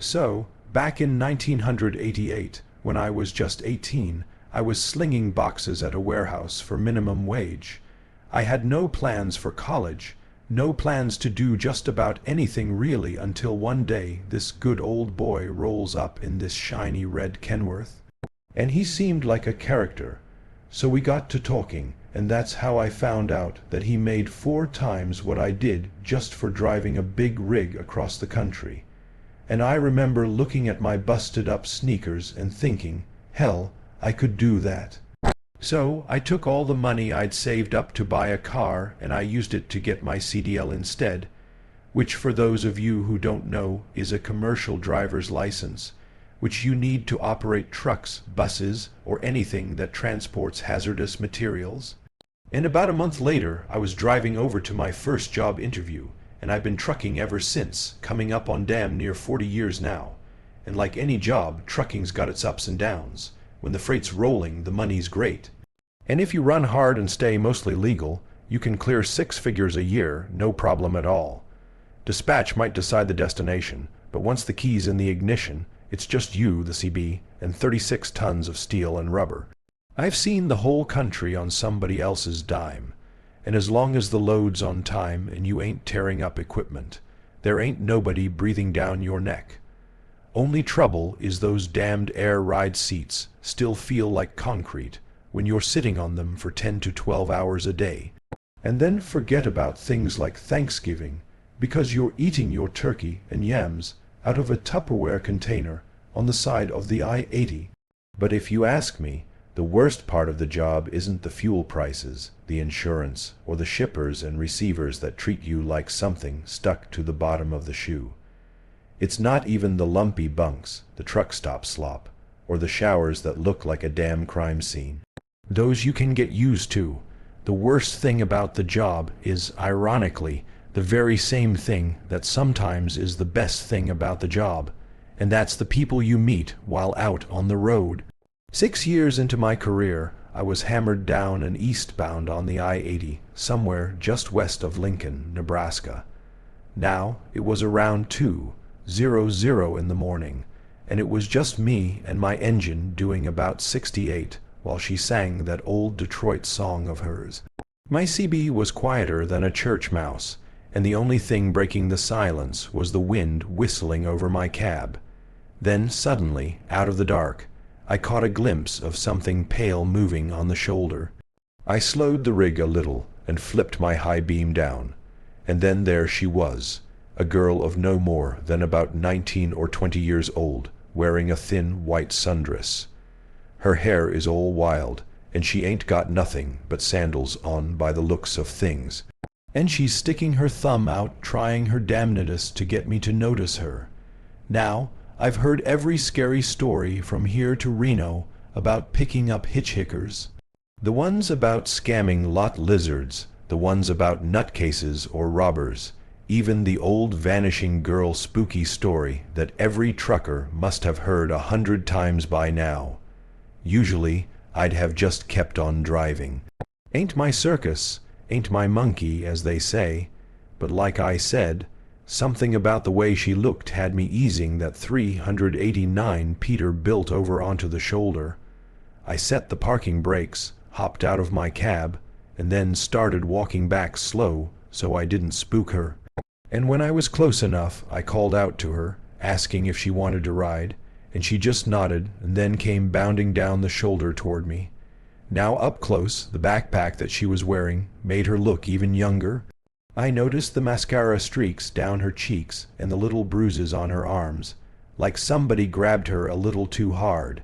So, back in 1988, when I was just 18, I was slinging boxes at a warehouse for minimum wage. I had no plans for college, no plans to do just about anything really until one day this good old boy rolls up in this shiny red Kenworth. And he seemed like a character. So we got to talking, and that's how I found out that he made 4 times what I did just for driving a big rig across the country. And I remember looking at my busted up sneakers and thinking, hell, I could do that. So I took all the money I'd saved up to buy a car and I used it to get my CDL instead, which for those of you who don't know is a commercial driver's license, which you need to operate trucks, buses, or anything that transports hazardous materials. And about a month later, I was driving over to my first job interview, and I've been trucking ever since, coming up on damn near 40 years now. And like any job, trucking's got its ups and downs. When the freight's rolling, the money's great. And if you run hard and stay mostly legal, you can clear 6 figures a year, no problem at all. Dispatch might decide the destination, but once the key's in the ignition, it's just you, the CB, and 36 tons of steel and rubber. I've seen the whole country on somebody else's dime, and as long as the load's on time and you ain't tearing up equipment, there ain't nobody breathing down your neck. Only trouble is those damned air ride seats still feel like concrete when you're sitting on them for 10 to 12 hours a day. And then forget about things like Thanksgiving, because you're eating your turkey and yams out of a Tupperware container on the side of the I-80. But if you ask me, the worst part of the job isn't the fuel prices, the insurance, or the shippers and receivers that treat you like something stuck to the bottom of the shoe. It's not even the lumpy bunks, the truck stop slop, or the showers that look like a damn crime scene. Those you can get used to. The worst thing about the job is, ironically, the very same thing that sometimes is the best thing about the job, and that's the people you meet while out on the road. 6 years into my career, I was hammered down and eastbound on the I-80, somewhere just west of Lincoln, Nebraska. Now, it was around 2:00 in the morning, and it was just me and my engine doing about 68 while she sang that old Detroit song of hers. My CB was quieter than a church mouse, and the only thing breaking the silence was the wind whistling over my cab. Then suddenly, out of the dark, I caught a glimpse of something pale moving on the shoulder. I slowed the rig a little and flipped my high beam down, and then there she was, a girl of no more than about 19 or 20 years old, wearing a thin white sundress. Her hair is all wild, and she ain't got nothing but sandals on by the looks of things. And she's sticking her thumb out, trying her damnedest to get me to notice her. Now, I've heard every scary story from here to Reno about picking up hitchhikers. The ones about scamming lot lizards, the ones about nutcases or robbers, even the old vanishing girl spooky story that every trucker must have heard 100 times by now. Usually, I'd have just kept on driving. Ain't my circus, ain't my monkey, as they say, but like I said, something about the way she looked had me easing that 389 Peterbilt over onto the shoulder. I set the parking brakes, hopped out of my cab, and then started walking back slow so I didn't spook her. And when I was close enough, I called out to her, asking if she wanted to ride, and she just nodded and then came bounding down the shoulder toward me. Now up close, the backpack that she was wearing made her look even younger. I noticed the mascara streaks down her cheeks and the little bruises on her arms, like somebody grabbed her a little too hard.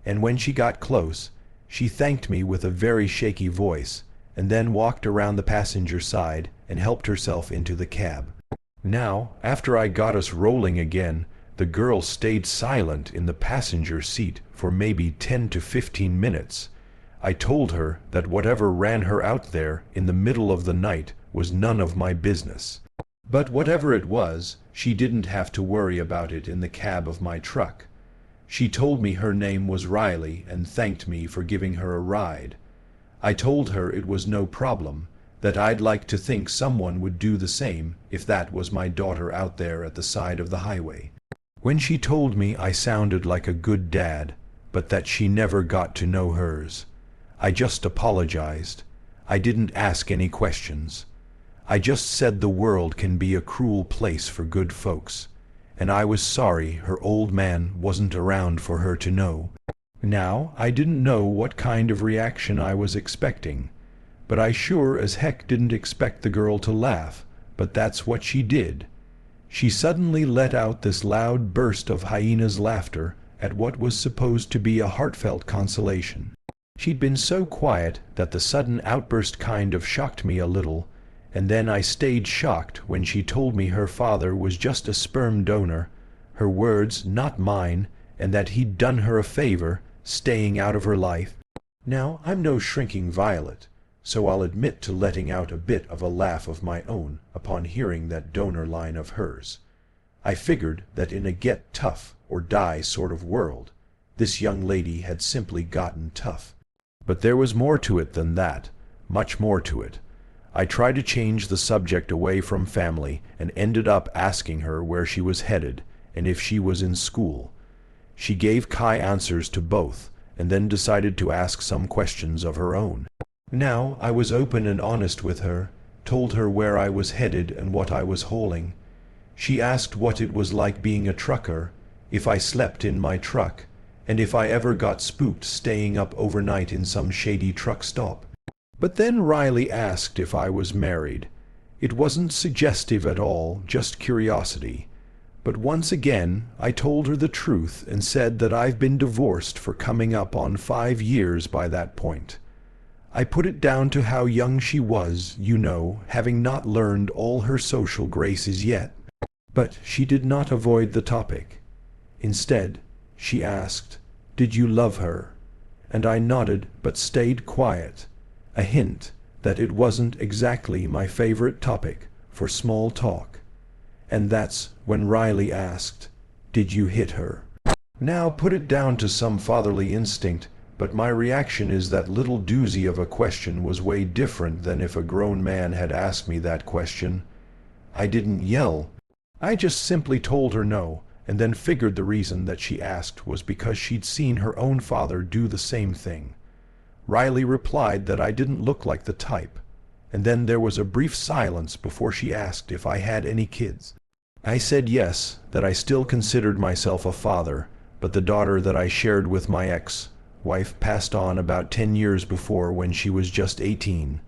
And when she got close, she thanked me with a very shaky voice, and then walked around the passenger side and helped herself into the cab. Now, after I got us rolling again, the girl stayed silent in the passenger seat for maybe 10 to 15 minutes. I told her that whatever ran her out there in the middle of the night was none of my business. But whatever it was, she didn't have to worry about it in the cab of my truck. She told me her name was Riley and thanked me for giving her a ride. I told her it was no problem, that I'd like to think someone would do the same if that was my daughter out there at the side of the highway. When she told me I sounded like a good dad, but that she never got to know hers, I just apologized. I didn't ask any questions. I just said the world can be a cruel place for good folks, and I was sorry her old man wasn't around for her to know. Now, I didn't know what kind of reaction I was expecting, but I sure as heck didn't expect the girl to laugh, but that's what she did. She suddenly let out this loud burst of hyena's laughter at what was supposed to be a heartfelt consolation. She'd been so quiet that the sudden outburst kind of shocked me a little, and then I stayed shocked when she told me her father was just a sperm donor, her words, not mine, and that he'd done her a favor, staying out of her life. Now, I'm no shrinking violet, so I'll admit to letting out a bit of a laugh of my own upon hearing that donor line of hers. I figured that in a get tough or die sort of world, this young lady had simply gotten tough. But there was more to it than that, much more to it. I tried to change the subject away from family and ended up asking her where she was headed and if she was in school. She gave Kai answers to both and then decided to ask some questions of her own. Now, I was open and honest with her, told her where I was headed and what I was hauling. She asked what it was like being a trucker, if I slept in my truck, and if I ever got spooked staying up overnight in some shady truck stop. But then Riley asked if I was married. It wasn't suggestive at all, just curiosity. But once again, I told her the truth and said that I've been divorced for coming up on 5 years by that point. I put it down to how young she was, you know, having not learned all her social graces yet. But she did not avoid the topic. Instead, she asked, "Did you love her?" And I nodded but stayed quiet, a hint that it wasn't exactly my favorite topic for small talk. And that's when Riley asked, "Did you hit her?" Now put it down to some fatherly instinct, but my reaction is that little doozy of a question was way different than if a grown man had asked me that question. I didn't yell. I just simply told her no, and then figured the reason that she asked was because she'd seen her own father do the same thing. Riley replied that I didn't look like the type, and then there was a brief silence before she asked if I had any kids. I said yes, that I still considered myself a father, but the daughter that I shared with my ex-wife passed on about 10 years before when she was just 18.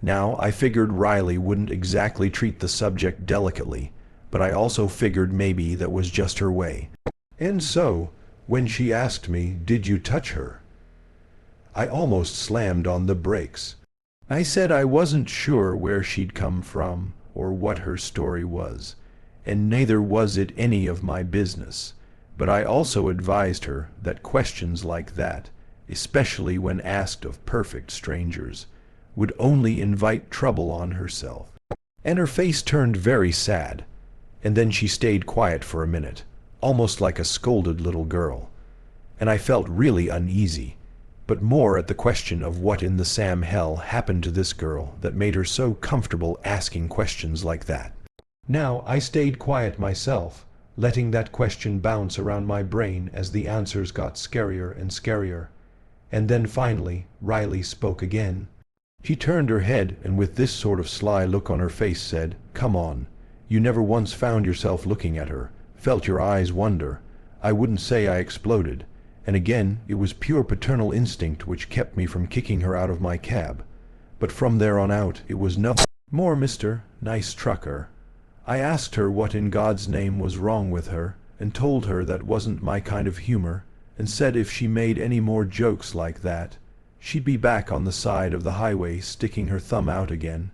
Now, I figured Riley wouldn't exactly treat the subject delicately, but I also figured maybe that was just her way. And so, when she asked me, "Did you touch her?" I almost slammed on the brakes. I said I wasn't sure where she'd come from or what her story was, and neither was it any of my business. But I also advised her that questions like that, especially when asked of perfect strangers, would only invite trouble on herself. And her face turned very sad, and then she stayed quiet for a minute, almost like a scolded little girl. And I felt really uneasy, but more at the question of what in the Sam hell happened to this girl that made her so comfortable asking questions like that. Now I stayed quiet myself, letting that question bounce around my brain as the answers got scarier and scarier. And then finally, Riley spoke again. She turned her head and with this sort of sly look on her face said, "Come on. You never once found yourself looking at her, felt your eyes wander. I wouldn't say I exploded. And again, it was pure paternal instinct which kept me from kicking her out of my cab. But from there on out, it was no more Mr. Nice Trucker. I asked her what in God's name was wrong with her, and told her that wasn't my kind of humor, and said if she made any more jokes like that, she'd be back on the side of the highway sticking her thumb out again.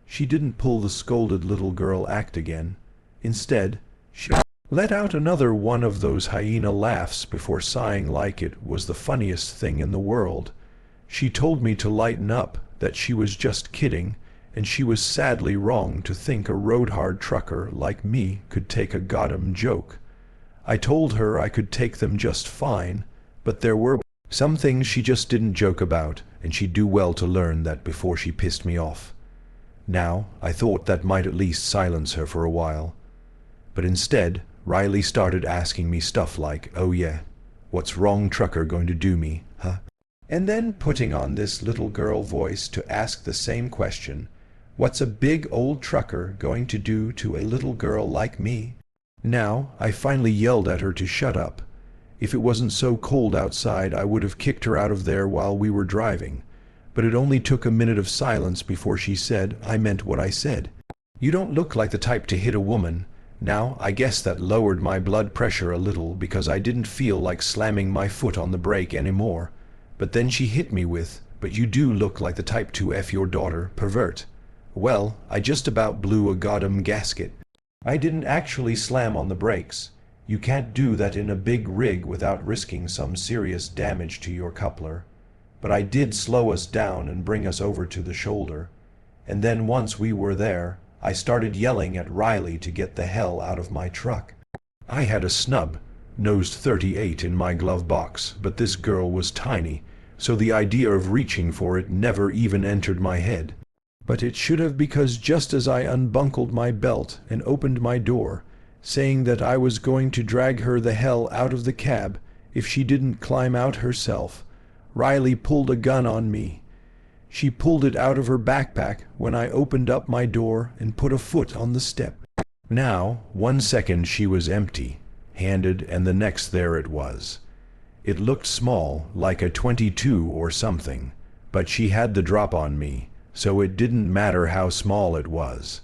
She didn't pull the scolded little girl act again. Instead, she let out another one of those hyena laughs before sighing like it was the funniest thing in the world. She told me to lighten up, that she was just kidding, and she was sadly wrong to think a road-hard trucker like me could take a goddamn joke. I told her I could take them just fine, but there were some things she just didn't joke about, and she'd do well to learn that before she pissed me off. Now, I thought that might at least silence her for a while. But instead, Riley started asking me stuff like, "Oh yeah, what's wrong trucker going to do me, huh?" And then putting on this little girl voice to ask the same question, "What's a big old trucker going to do to a little girl like me?" Now, I finally yelled at her to shut up. If it wasn't so cold outside, I would have kicked her out of there while we were driving. But it only took a minute of silence before she said, "I meant what I said. You don't look like the type to hit a woman." Now, I guess that lowered my blood pressure a little because I didn't feel like slamming my foot on the brake anymore. But then she hit me with, "But you do look like the type to F your daughter, pervert." Well, I just about blew a goddamn gasket. I didn't actually slam on the brakes. You can't do that in a big rig without risking some serious damage to your coupler. But I did slow us down and bring us over to the shoulder. And then once we were there, I started yelling at Riley to get the hell out of my truck. I had a snub, nosed 38 in my glove box, but this girl was tiny, so the idea of reaching for it never even entered my head. But it should have, because just as I unbuckled my belt and opened my door, saying that I was going to drag her the hell out of the cab if she didn't climb out herself, Riley pulled a gun on me. She pulled it out of her backpack when I opened up my door and put a foot on the step. Now, 1 second she was empty-handed, and the next there it was. It looked small, like a .22 or something, but she had the drop on me, so it didn't matter how small it was.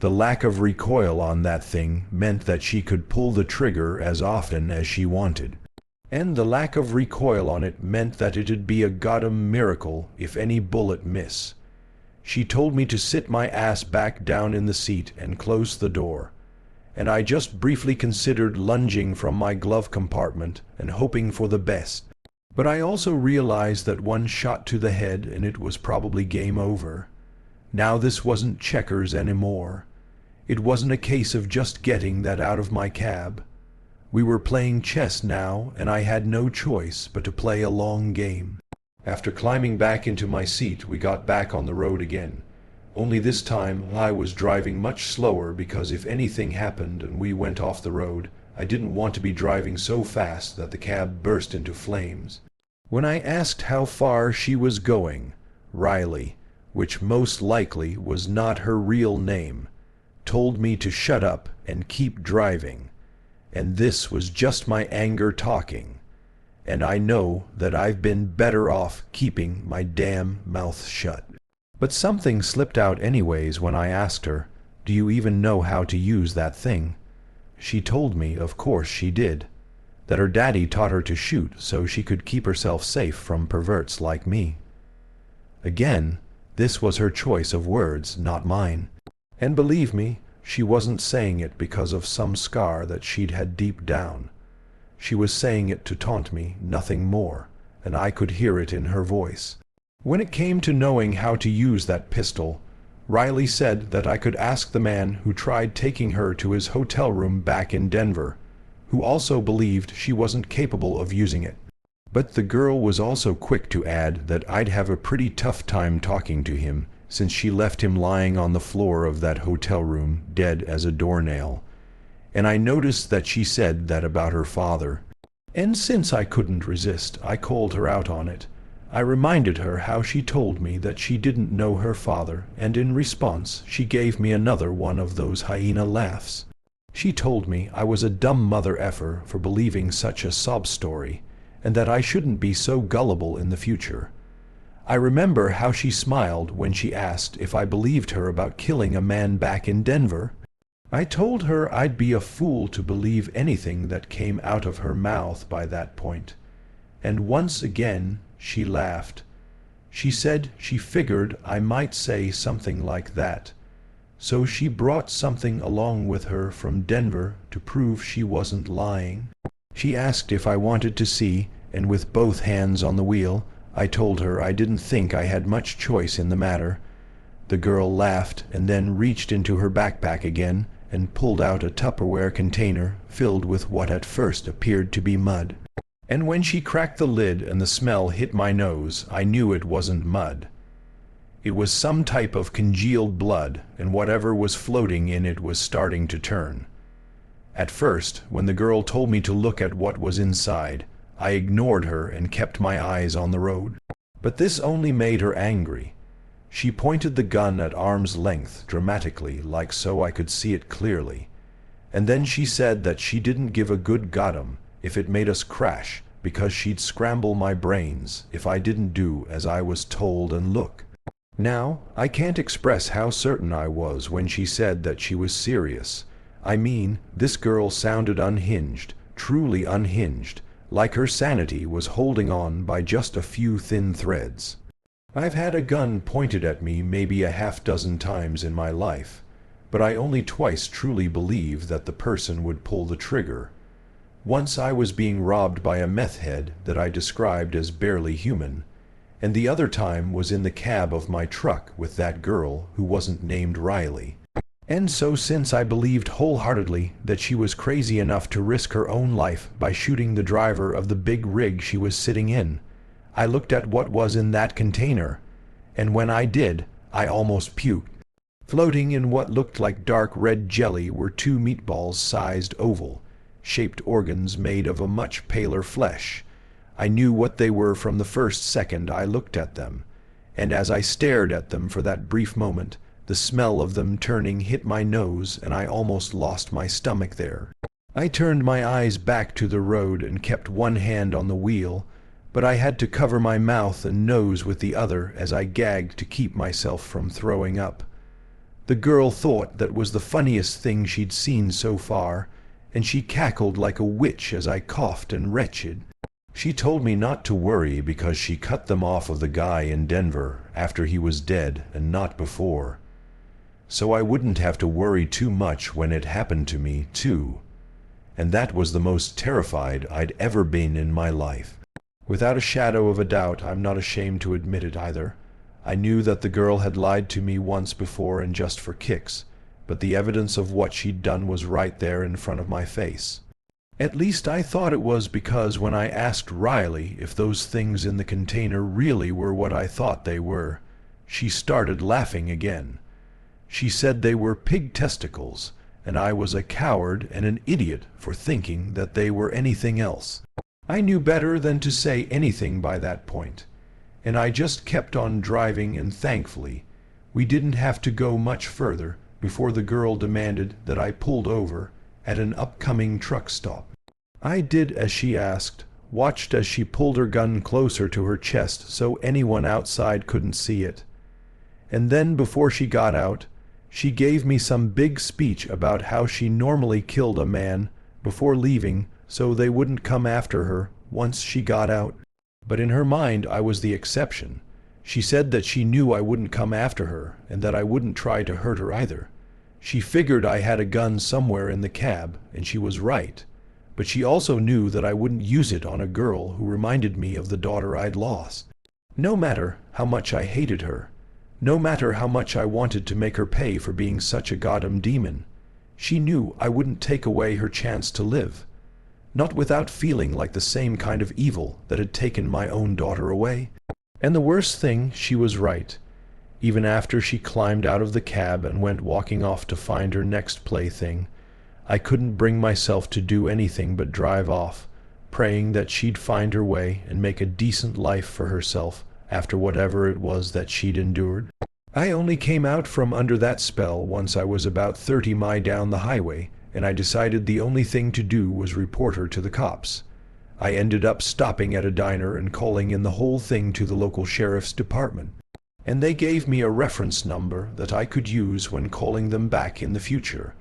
The lack of recoil on that thing meant that she could pull the trigger as often as she wanted. And the lack of recoil on it meant that it'd be a goddamn miracle if any bullet miss. She told me to sit my ass back down in the seat and close the door, and I just briefly considered lunging from my glove compartment and hoping for the best. But I also realized that one shot to the head and it was probably game over. Now this wasn't checkers anymore. It wasn't a case of just getting that out of my cab. We were playing chess now, and I had no choice but to play a long game. After climbing back into my seat, we got back on the road again. Only this time I was driving much slower because if anything happened and we went off the road, I didn't want to be driving so fast that the cab burst into flames. When I asked how far she was going, Riley, which most likely was not her real name, told me to shut up and keep driving. And this was just my anger talking. And I know that I've been better off keeping my damn mouth shut. But something slipped out anyways when I asked her, "Do you even know how to use that thing?" She told me, of course she did, that her daddy taught her to shoot so she could keep herself safe from perverts like me. Again, this was her choice of words, not mine. And believe me, she wasn't saying it because of some scar that she'd had deep down. She was saying it to taunt me, nothing more, and I could hear it in her voice. When it came to knowing how to use that pistol, Riley said that I could ask the man who tried taking her to his hotel room back in Denver, who also believed she wasn't capable of using it. But the girl was also quick to add that I'd have a pretty tough time talking to him, since she left him lying on the floor of that hotel room, dead as a doornail. And I noticed that she said that about her father. And since I couldn't resist, I called her out on it. I reminded her how she told me that she didn't know her father, and in response she gave me another one of those hyena laughs. She told me I was a dumb mother effer for believing such a sob story, and that I shouldn't be so gullible in the future. I remember how she smiled when she asked if I believed her about killing a man back in Denver. I told her I'd be a fool to believe anything that came out of her mouth by that point. And once again she laughed. She said she figured I might say something like that. So she brought something along with her from Denver to prove she wasn't lying. She asked if I wanted to see, and with both hands on the wheel, I told her I didn't think I had much choice in the matter. The girl laughed and then reached into her backpack again and pulled out a Tupperware container filled with what at first appeared to be mud. And when she cracked the lid and the smell hit my nose, I knew it wasn't mud. It was some type of congealed blood, and whatever was floating in it was starting to turn. At first, when the girl told me to look at what was inside, I ignored her and kept my eyes on the road. But this only made her angry. She pointed the gun at arm's length dramatically, like so I could see it clearly. And then she said that she didn't give a good goddamn if it made us crash, because she'd scramble my brains if I didn't do as I was told and look. Now, I can't express how certain I was when she said that she was serious. I mean, this girl sounded unhinged, truly unhinged, like her sanity was holding on by just a few thin threads. I've had a gun pointed at me maybe a half-dozen times in my life, but I only twice truly believed that the person would pull the trigger. Once I was being robbed by a meth head that I described as barely human, and the other time was in the cab of my truck with that girl who wasn't named Riley. And so since I believed wholeheartedly that she was crazy enough to risk her own life by shooting the driver of the big rig she was sitting in, I looked at what was in that container, and when I did, I almost puked. Floating in what looked like dark red jelly were two meatballs-sized oval-shaped organs made of a much paler flesh. I knew what they were from the first second I looked at them, and as I stared at them for that brief moment, the smell of them turning hit my nose and I almost lost my stomach there. I turned my eyes back to the road and kept one hand on the wheel, but I had to cover my mouth and nose with the other as I gagged to keep myself from throwing up. The girl thought that was the funniest thing she'd seen so far, and she cackled like a witch as I coughed and retched. She told me not to worry because she cut them off of the guy in Denver after he was dead and not before. So I wouldn't have to worry too much when it happened to me, too. And that was the most terrified I'd ever been in my life. Without a shadow of a doubt, I'm not ashamed to admit it either. I knew that the girl had lied to me once before and just for kicks, but the evidence of what she'd done was right there in front of my face. At least I thought it was, because when I asked Riley if those things in the container really were what I thought they were, she started laughing again. She said they were pig testicles, and I was a coward and an idiot for thinking that they were anything else. I knew better than to say anything by that point, and I just kept on driving, and thankfully, we didn't have to go much further before the girl demanded that I pulled over at an upcoming truck stop. I did as she asked, watched as she pulled her gun closer to her chest so anyone outside couldn't see it. And then before she got out, she gave me some big speech about how she normally killed a man before leaving so they wouldn't come after her once she got out. But in her mind I was the exception. She said that she knew I wouldn't come after her and that I wouldn't try to hurt her either. She figured I had a gun somewhere in the cab, and she was right. But she also knew that I wouldn't use it on a girl who reminded me of the daughter I'd lost. No matter how much I hated her, no matter how much I wanted to make her pay for being such a goddamn demon, she knew I wouldn't take away her chance to live. Not without feeling like the same kind of evil that had taken my own daughter away. And the worst thing, she was right. Even after she climbed out of the cab and went walking off to find her next plaything, I couldn't bring myself to do anything but drive off, praying that she'd find her way and make a decent life for herself after whatever it was that she'd endured. I only came out from under that spell once I was about 30 miles down the highway, and I decided the only thing to do was report her to the cops. I ended up stopping at a diner and calling in the whole thing to the local sheriff's department, and they gave me a reference number that I could use when calling them back in the future.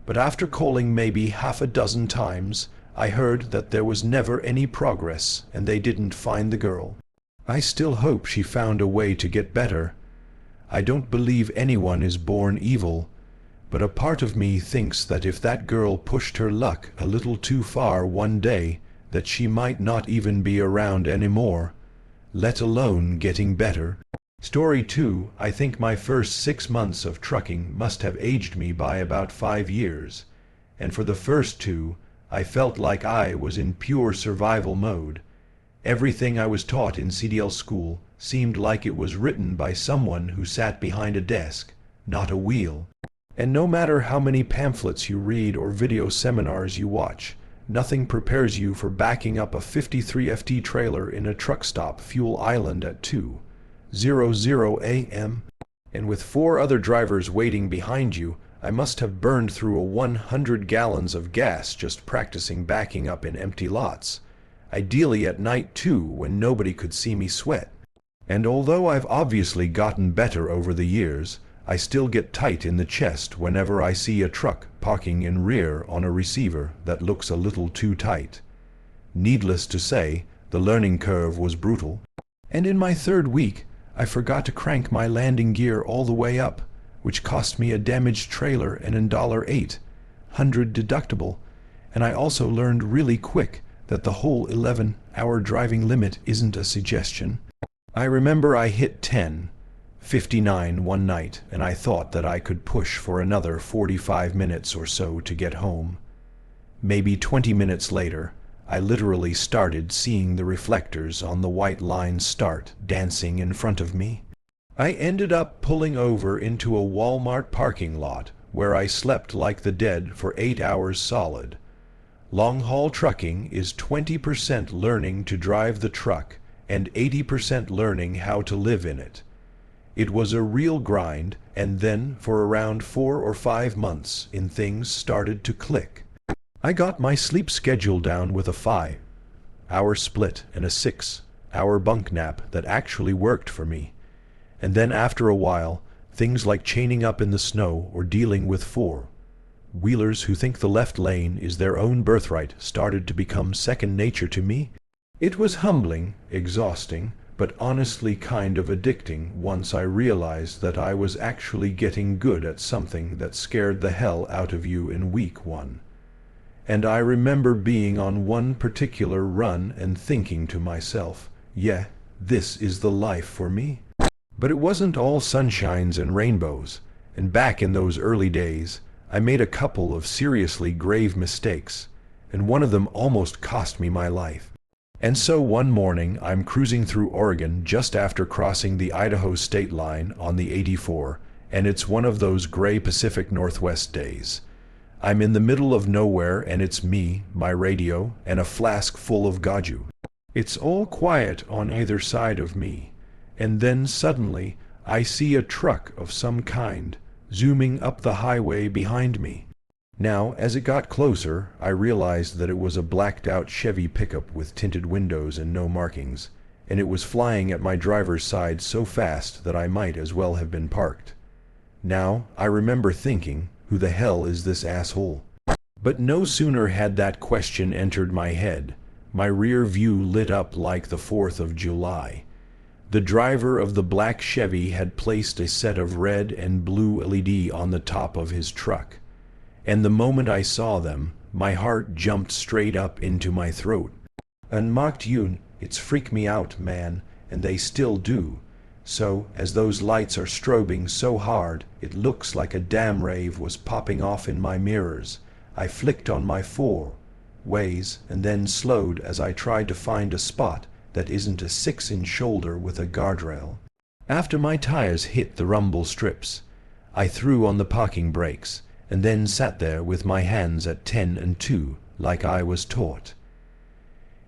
But after calling maybe half a dozen times, I heard that there was never any progress and they didn't find the girl. I still hope she found a way to get better. I don't believe anyone is born evil, but a part of me thinks that if that girl pushed her luck a little too far one day, that she might not even be around anymore, let alone getting better. Story 2. I think my first 6 months of trucking must have aged me by about 5 years, and for the first 2, I felt like I was in pure survival mode. Everything I was taught in CDL school seemed like it was written by someone who sat behind a desk, not a wheel. And no matter how many pamphlets you read or video seminars you watch, nothing prepares you for backing up a 53 FT trailer in a truck stop Fuel Island at 2:00 a.m. And with 4 other drivers waiting behind you, I must have burned through 100 gallons of gas just practicing backing up in empty lots. Ideally at night too, when nobody could see me sweat. And although I've obviously gotten better over the years, I still get tight in the chest whenever I see a truck parking in rear on a receiver that looks a little too tight. Needless to say, the learning curve was brutal. And in my 3rd week, I forgot to crank my landing gear all the way up, which cost me a damaged trailer and a $800 deductible. And I also learned really quick that the whole 11-hour driving limit isn't a suggestion. I remember I hit 10:59 one night, and I thought that I could push for another 45 minutes or so to get home. Maybe 20 minutes later, I literally started seeing the reflectors on the white line start dancing in front of me. I ended up pulling over into a Walmart parking lot where I slept like the dead for 8 hours solid. Long-haul trucking is 20% learning to drive the truck and 80% learning how to live in it. It was a real grind, and then for around 4 or 5 months things started to click. I got my sleep schedule down with a 5-hour split and a 6-hour bunk nap that actually worked for me. And then after a while, things like chaining up in the snow or dealing with 4-wheelers who think the left lane is their own birthright started to become second nature to me. It was humbling, exhausting, but honestly kind of addicting once I realized that I was actually getting good at something that scared the hell out of you in week 1. And I remember being on one particular run and thinking to myself, yeah, this is the life for me. But it wasn't all sunshines and rainbows, and back in those early days, I made a couple of seriously grave mistakes, and one of them almost cost me my life. And so one morning I'm cruising through Oregon just after crossing the Idaho state line on the 84, and it's one of those gray Pacific Northwest days. I'm in the middle of nowhere, and it's me, my radio, and a flask full of Gaju. It's all quiet on either side of me, and then suddenly I see a truck of some kind zooming up the highway behind me. Now, as it got closer, I realized that it was a blacked-out Chevy pickup with tinted windows and no markings, and it was flying at my driver's side so fast that I might as well have been parked. Now, I remember thinking, who the hell is this asshole? But no sooner had that question entered my head, my rear view lit up like the 4th of July. The driver of the black Chevy had placed a set of red and blue LED on the top of his truck. And the moment I saw them, my heart jumped straight up into my throat. Unmarked Yoon, it's freak me out, man, and they still do. So, as those lights are strobing so hard, it looks like a damn rave was popping off in my mirrors. I flicked on my 4-ways and then slowed as I tried to find a spot that isn't a 6-inch shoulder with a guardrail. After my tires hit the rumble strips, I threw on the parking brakes, and then sat there with my hands at 10 and 2, like I was taught.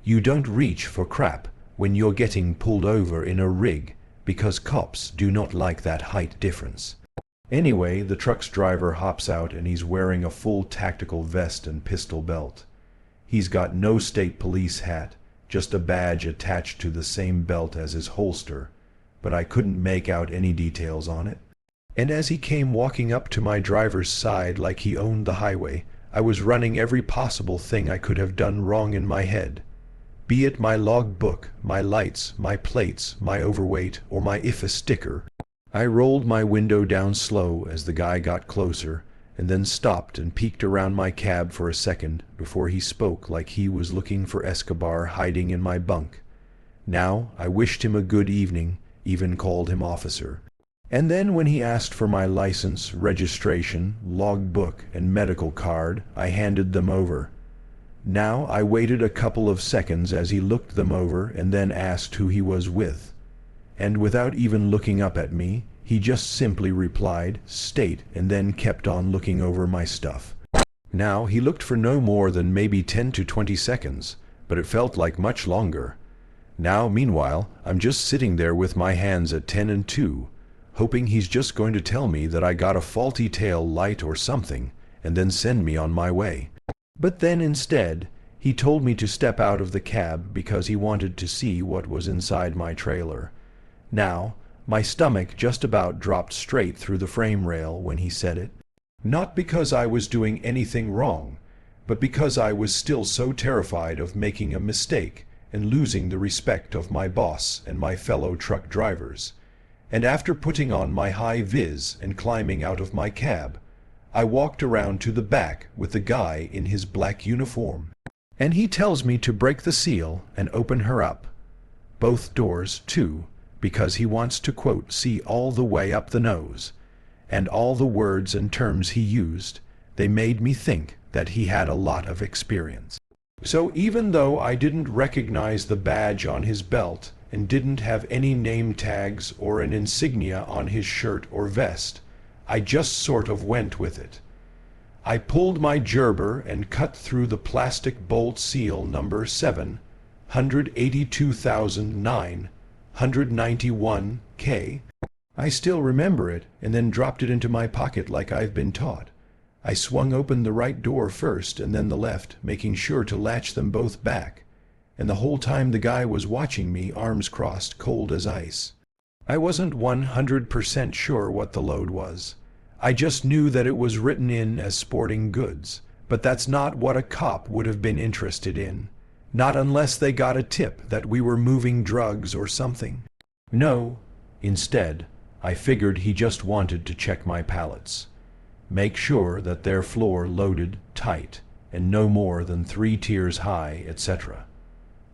You don't reach for crap when you're getting pulled over in a rig, because cops do not like that height difference. Anyway, the truck's driver hops out and he's wearing a full tactical vest and pistol belt. He's got no state police hat, just a badge attached to the same belt as his holster, but I couldn't make out any details on it. And as he came walking up to my driver's side like he owned the highway, I was running every possible thing I could have done wrong in my head. Be it my logbook, my lights, my plates, my overweight, or my IFA sticker. I rolled my window down slow as the guy got closer, and then stopped and peeked around my cab for a second before he spoke like he was looking for Escobar hiding in my bunk. Now I wished him a good evening, even called him officer. And then when he asked for my license, registration, logbook, and medical card, I handed them over. Now I waited a couple of seconds as he looked them over and then asked who he was with. And without even looking up at me, He just simply replied, "State," and then kept on looking over my stuff. Now, he looked for no more than maybe 10 to 20 seconds, but it felt like much longer. Now, meanwhile, I'm just sitting there with my hands at 10 and 2, hoping he's just going to tell me that I got a faulty tail light or something, and then send me on my way. But then instead, he told me to step out of the cab because he wanted to see what was inside my trailer. Now, my stomach just about dropped straight through the frame rail when he said it. Not because I was doing anything wrong, but because I was still so terrified of making a mistake and losing the respect of my boss and my fellow truck drivers. And after putting on my high vis and climbing out of my cab, I walked around to the back with the guy in his black uniform. And he tells me to break the seal and open her up. Both doors, too, because he wants to, quote, see all the way up the nose. And all the words and terms he used, they made me think that he had a lot of experience. So even though I didn't recognize the badge on his belt and didn't have any name tags or an insignia on his shirt or vest, I just sort of went with it. I pulled my gerber and cut through the plastic bolt seal number 782,991K. I still remember it, and then dropped it into my pocket like I've been taught. I swung open the right door first and then the left, making sure to latch them both back. And the whole time the guy was watching me, arms crossed, cold as ice. I wasn't 100% sure what the load was. I just knew that it was written in as sporting goods, but that's not what a cop would have been interested in. Not unless they got a tip that we were moving drugs or something. No, instead, I figured he just wanted to check my pallets. Make sure that their floor loaded tight and no more than 3 tiers high, etc.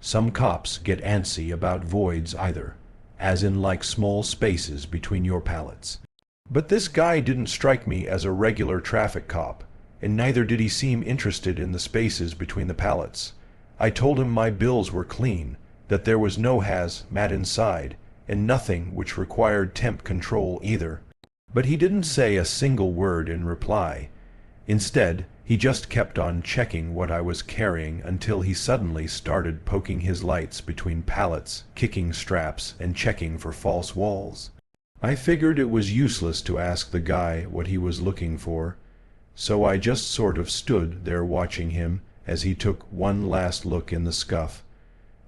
Some cops get antsy about voids either, as in like small spaces between your pallets. But this guy didn't strike me as a regular traffic cop, and neither did he seem interested in the spaces between the pallets. I told him my bills were clean, that there was no hazmat inside, and nothing which required temp control either. But he didn't say a single word in reply. Instead, he just kept on checking what I was carrying until he suddenly started poking his lights between pallets, kicking straps, and checking for false walls. I figured it was useless to ask the guy what he was looking for, so I just sort of stood there watching him as he took one last look in the scuff.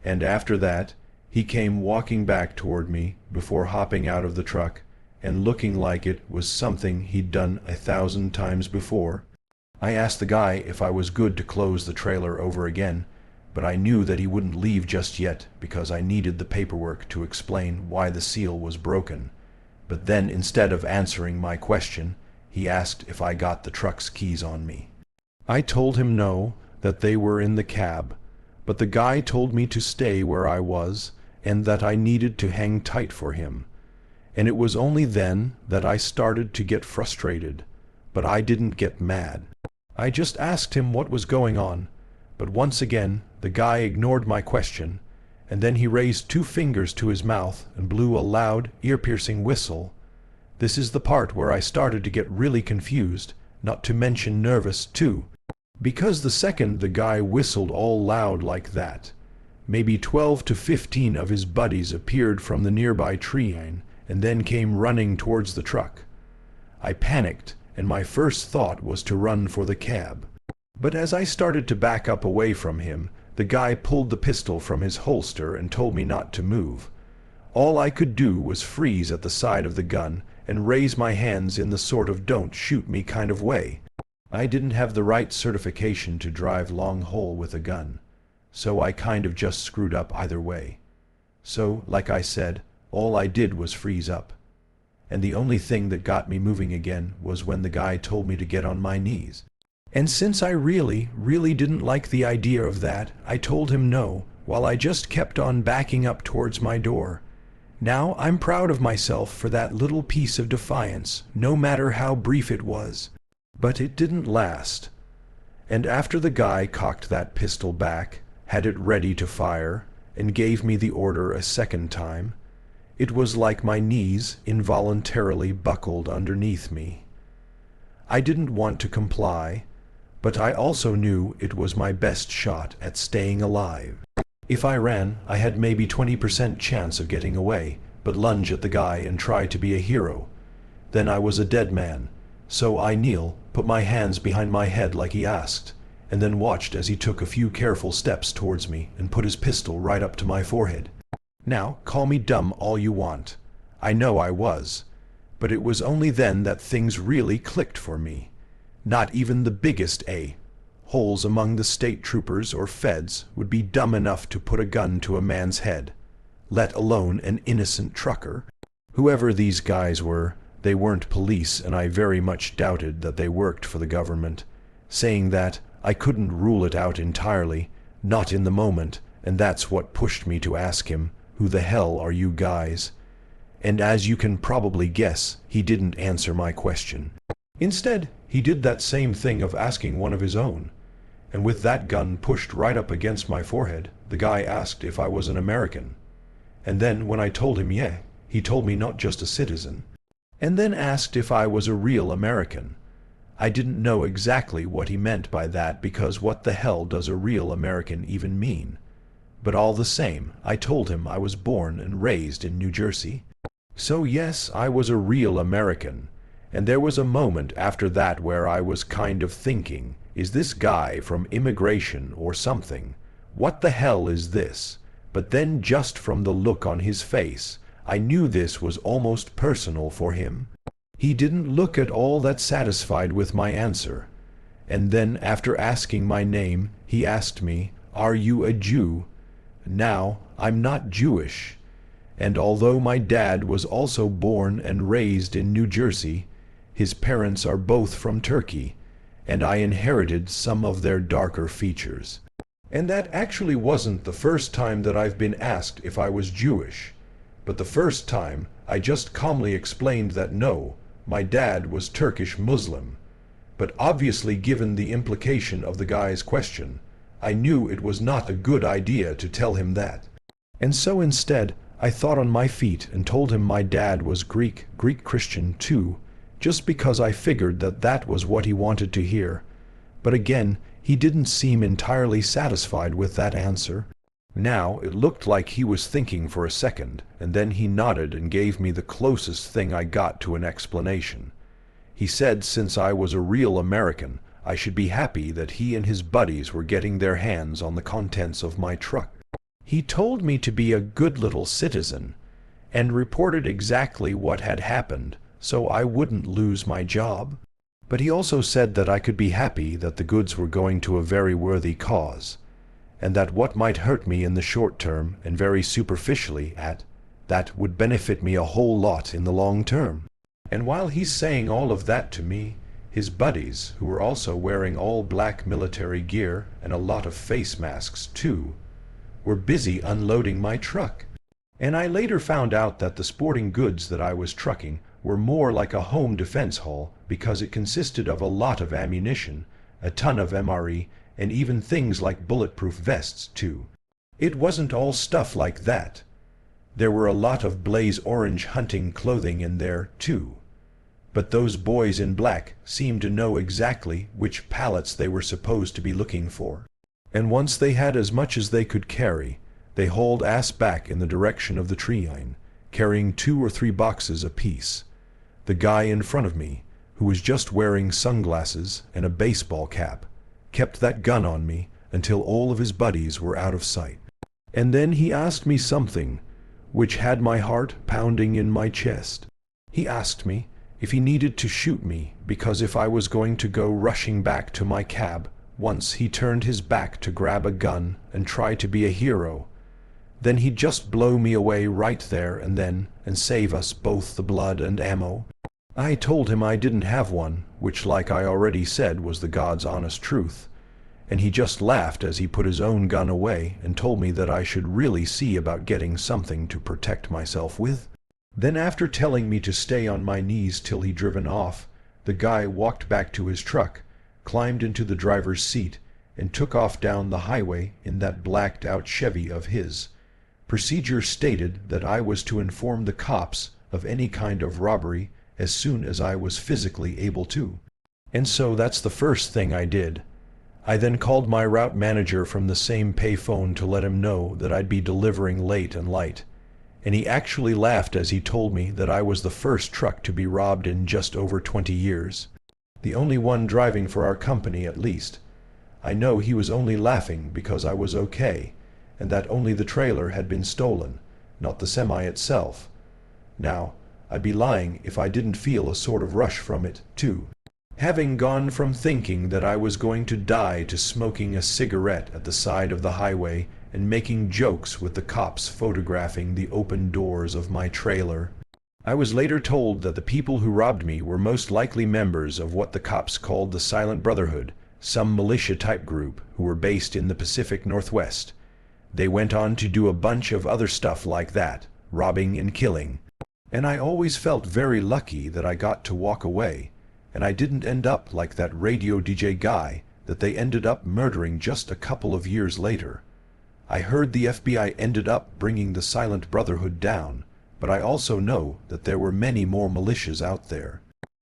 And after that, he came walking back toward me before hopping out of the truck and looking like it was something he'd done 1,000 times before. I asked the guy if I was good to close the trailer over again, but I knew that he wouldn't leave just yet because I needed the paperwork to explain why the seal was broken. But then, instead of answering my question, he asked if I got the truck's keys on me. I told him no, that they were in the cab, but the guy told me to stay where I was and that I needed to hang tight for him. And it was only then that I started to get frustrated, but I didn't get mad. I just asked him what was going on, but once again the guy ignored my question, and then he raised 2 fingers to his mouth and blew a loud, ear-piercing whistle. This is the part where I started to get really confused, not to mention nervous too, because the second the guy whistled all loud like that, maybe 12 to 15 of his buddies appeared from the nearby tree line and then came running towards the truck. I panicked, and my first thought was to run for the cab. But as I started to back up away from him, the guy pulled the pistol from his holster and told me not to move. All I could do was freeze at the side of the gun and raise my hands in the sort of don't shoot me kind of way. I didn't have the right certification to drive long haul with a gun, so I kind of just screwed up either way. So, like I said, all I did was freeze up. And the only thing that got me moving again was when the guy told me to get on my knees. And since I really didn't like the idea of that, I told him no, while I just kept on backing up towards my door. Now I'm proud of myself for that little piece of defiance, no matter how brief it was. But it didn't last. And after the guy cocked that pistol back, had it ready to fire, and gave me the order a second time, It was like my knees involuntarily buckled underneath me. I didn't want to comply, but I also knew it was my best shot at staying alive. If I ran, I had maybe 20% chance of getting away, but lunge at the guy and try to be a hero. Then I was a dead man, so I kneel, put my hands behind my head like he asked, and then watched as he took a few careful steps towards me and put his pistol right up to my forehead. Now, call me dumb all you want. I know I was. But it was only then that things really clicked for me. Not even the biggest holes among the state troopers or feds would be dumb enough to put a gun to a man's head, let alone an innocent trucker. Whoever these guys were, they weren't police, and I very much doubted that they worked for the government. Saying that, I couldn't rule it out entirely, not in the moment, and that's what pushed me to ask him, "Who the hell are you guys?" And as you can probably guess, he didn't answer my question. Instead, he did that same thing of asking one of his own. And with that gun pushed right up against my forehead, the guy asked if I was an American. And then, when I told him yeah, he told me not just a citizen. And then asked if I was a real American. I didn't know exactly what he meant by that, because what the hell does a real American even mean? But all the same, I told him I was born and raised in New Jersey. So yes, I was a real American. And there was a moment after that where I was kind of thinking, is this guy from immigration or something? What the hell is this? But then just from the look on his face, I knew this was almost personal for him. He didn't look at all that satisfied with my answer. And then after asking my name, he asked me, "Are you a Jew?" Now, I'm not Jewish. And although my dad was also born and raised in New Jersey, his parents are both from Turkey, and I inherited some of their darker features. And that actually wasn't the first time that I've been asked if I was Jewish. But the first time, I just calmly explained that no, my dad was Turkish Muslim. But obviously, given the implication of the guy's question, I knew it was not a good idea to tell him that. And so instead, I thought on my feet and told him my dad was Greek Christian too, just because I figured that that was what he wanted to hear. But again, he didn't seem entirely satisfied with that answer. Now it looked like he was thinking for a second, and then he nodded and gave me the closest thing I got to an explanation. He said since I was a real American, I should be happy that he and his buddies were getting their hands on the contents of my truck. He told me to be a good little citizen, and reported exactly what had happened, so I wouldn't lose my job. But he also said that I could be happy that the goods were going to a very worthy cause, and that what might hurt me in the short term and very superficially that would benefit me a whole lot in the long term. And while he's saying all of that to me, his buddies, who were also wearing all black military gear and a lot of face masks too, were busy unloading my truck. And I later found out that the sporting goods that I was trucking were more like a home defense haul, because it consisted of a lot of ammunition, a ton of MRE, and even things like bulletproof vests too. It wasn't all stuff like that. There were a lot of blaze orange hunting clothing in there too. But those boys in black seemed to know exactly which pallets they were supposed to be looking for. And once they had as much as they could carry, they hauled ass back in the direction of the tree line, carrying 2 or 3 boxes apiece. The guy in front of me, who was just wearing sunglasses and a baseball cap, kept that gun on me until all of his buddies were out of sight. And then he asked me something which had my heart pounding in my chest. He asked me if he needed to shoot me, because if I was going to go rushing back to my cab, once he turned his back to grab a gun and try to be a hero, then he'd just blow me away right there and then and save us both the blood and ammo. I told him I didn't have one, which, like I already said, was the God's honest truth, and he just laughed as he put his own gun away and told me that I should really see about getting something to protect myself with. Then, after telling me to stay on my knees till he'd driven off, the guy walked back to his truck, climbed into the driver's seat, and took off down the highway in that blacked-out Chevy of his, Procedure stated that I was to inform the cops of any kind of robbery as soon as I was physically able to. And so that's the first thing I did. I then called my route manager from the same payphone to let him know that I'd be delivering late and light. And he actually laughed as he told me that I was the first truck to be robbed in just over 20 years. The only one driving for our company, at least. I know he was only laughing because I was okay, and that only the trailer had been stolen, not the semi itself. Now, I'd be lying if I didn't feel a sort of rush from it, too. Having gone from thinking that I was going to die to smoking a cigarette at the side of the highway and making jokes with the cops photographing the open doors of my trailer. I was later told that the people who robbed me were most likely members of what the cops called the Silent Brotherhood, some militia-type group who were based in the Pacific Northwest. They went on to do a bunch of other stuff like that, robbing and killing. And I always felt very lucky that I got to walk away, and I didn't end up like that radio DJ guy that they ended up murdering just a couple of years later. I heard the FBI ended up bringing the Silent Brotherhood down, but I also know that there were many more militias out there.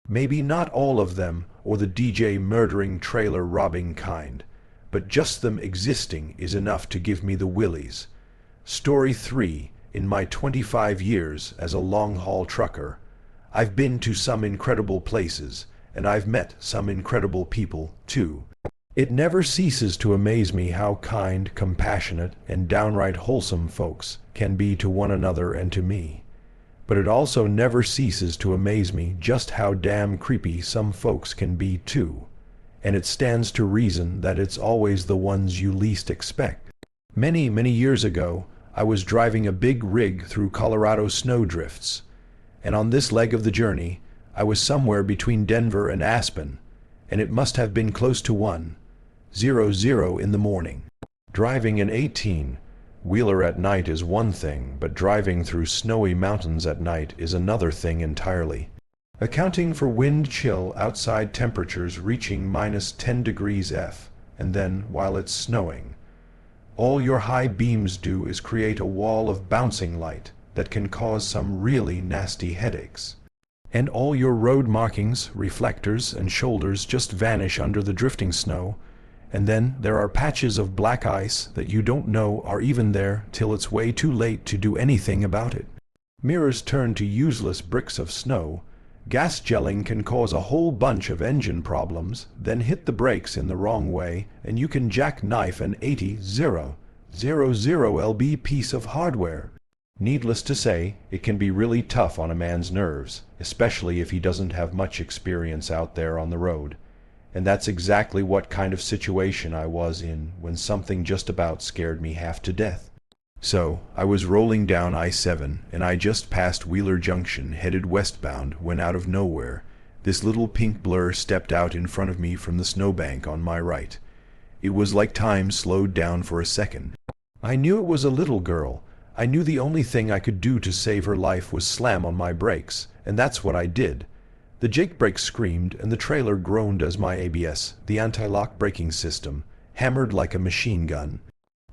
Maybe not all of them, or the DJ murdering trailer robbing kind, but just them existing is enough to give me the willies. Story 3. In my 25 years as a long-haul trucker, I've been to some incredible places, and I've met some incredible people, too. It never ceases to amaze me how kind, compassionate, and downright wholesome folks can be to one another and to me. But it also never ceases to amaze me just how damn creepy some folks can be, too. And it stands to reason that it's always the ones you least expect. Many, many years ago, I was driving a big rig through Colorado snowdrifts, and on this leg of the journey, I was somewhere between Denver and Aspen, and it must have been close to 1:00 in the morning. Driving an 18-wheeler at night is one thing, but driving through snowy mountains at night is another thing entirely. Accounting for wind chill outside temperatures reaching -10 degrees F, and then while it's snowing, all your high beams do is create a wall of bouncing light that can cause some really nasty headaches. And all your road markings, reflectors, and shoulders just vanish under the drifting snow, and then there are patches of black ice that you don't know are even there till it's way too late to do anything about it. Mirrors turn to useless bricks of snow. Gas gelling can cause a whole bunch of engine problems, then hit the brakes in the wrong way, and you can jackknife an 80,000 lb piece of hardware. Needless to say, it can be really tough on a man's nerves, especially if he doesn't have much experience out there on the road. And that's exactly what kind of situation I was in when something just about scared me half to death. So, I was rolling down I-7, and I just passed Wheeler Junction, headed westbound, when out of nowhere, this little pink blur stepped out in front of me from the snowbank on my right. It was like time slowed down for a second. I knew it was a little girl. I knew the only thing I could do to save her life was slam on my brakes, and that's what I did. The Jake brake screamed, and the trailer groaned as my ABS, the anti-lock braking system, hammered like a machine gun.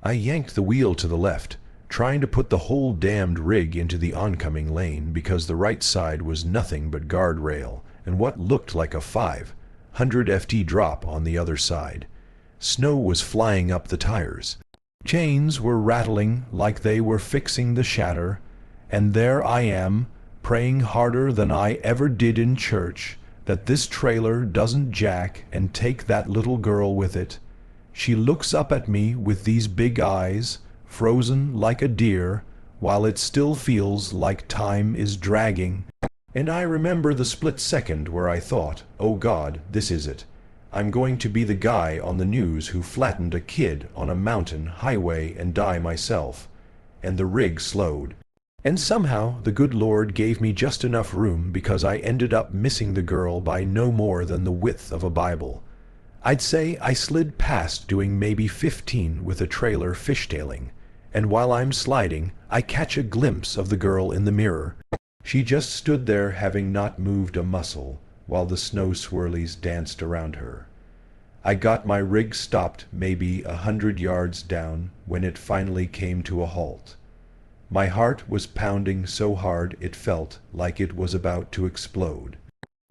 I yanked the wheel to the left, trying to put the whole damned rig into the oncoming lane because the right side was nothing but guardrail and what looked like a 500 FT drop on the other side. Snow was flying up the tires. Chains were rattling like they were fixing the shatter, and there I am, praying harder than I ever did in church that this trailer doesn't jack and take that little girl with it. She looks up at me with these big eyes, frozen like a deer, while it still feels like time is dragging. And I remember the split second where I thought, oh God, this is it. I'm going to be the guy on the news who flattened a kid on a mountain highway and die myself. And the rig slowed. And somehow the good Lord gave me just enough room because I ended up missing the girl by no more than the width of a Bible. I'd say I slid past doing maybe 15 with a trailer fishtailing, and while I'm sliding, I catch a glimpse of the girl in the mirror. She just stood there having not moved a muscle, while the snow swirlies danced around her. I got my rig stopped maybe 100 yards down when it finally came to a halt. My heart was pounding so hard it felt like it was about to explode.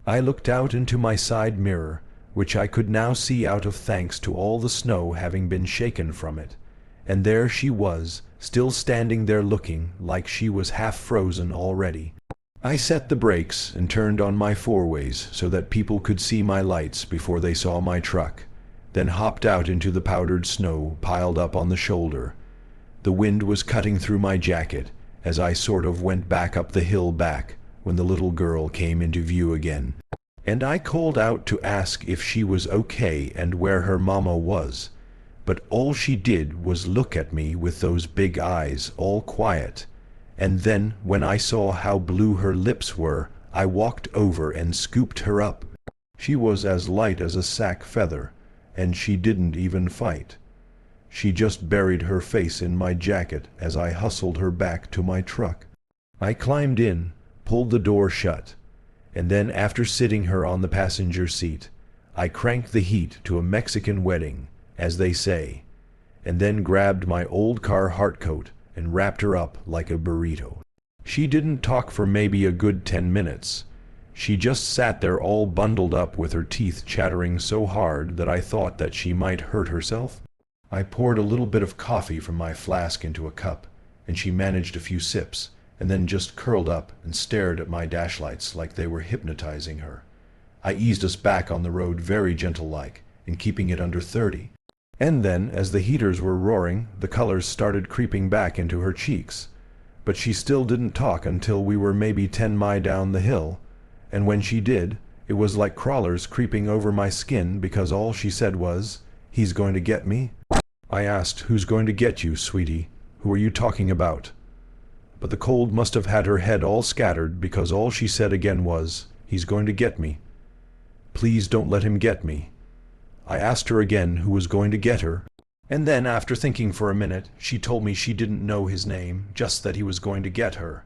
I looked out into my side mirror, which I could now see out of thanks to all the snow having been shaken from it, and there she was, still standing there looking like she was half frozen already. I set the brakes and turned on my four-ways so that people could see my lights before they saw my truck, then hopped out into the powdered snow piled up on the shoulder. The wind was cutting through my jacket as I sort of went back up the hill back when the little girl came into view again, and I called out to ask if she was okay and where her mama was, but all she did was look at me with those big eyes, all quiet. And then, when I saw how blue her lips were, I walked over and scooped her up. She was as light as a sack feather, and she didn't even fight. She just buried her face in my jacket as I hustled her back to my truck. I climbed in, pulled the door shut, and then after sitting her on the passenger seat, I cranked the heat to a Mexican wedding, as they say, and then grabbed my old Carhartt coat and wrapped her up like a burrito. She didn't talk for maybe a good 10 minutes. She just sat there all bundled up with her teeth chattering so hard that I thought that she might hurt herself. I poured a little bit of coffee from my flask into a cup, and she managed a few sips, and then just curled up and stared at my dashlights like they were hypnotizing her. I eased us back on the road very gentle-like, and keeping it under 30. And then, as the heaters were roaring, the colors started creeping back into her cheeks. But she still didn't talk until we were maybe 10 miles down the hill, and when she did, it was like crawlers creeping over my skin because all she said was, "He's going to get me?" I asked, "Who's going to get you, sweetie? Who are you talking about?" But the cold must have had her head all scattered because all she said again was, "He's going to get me. Please don't let him get me." I asked her again who was going to get her, and then after thinking for a minute, she told me she didn't know his name, just that he was going to get her.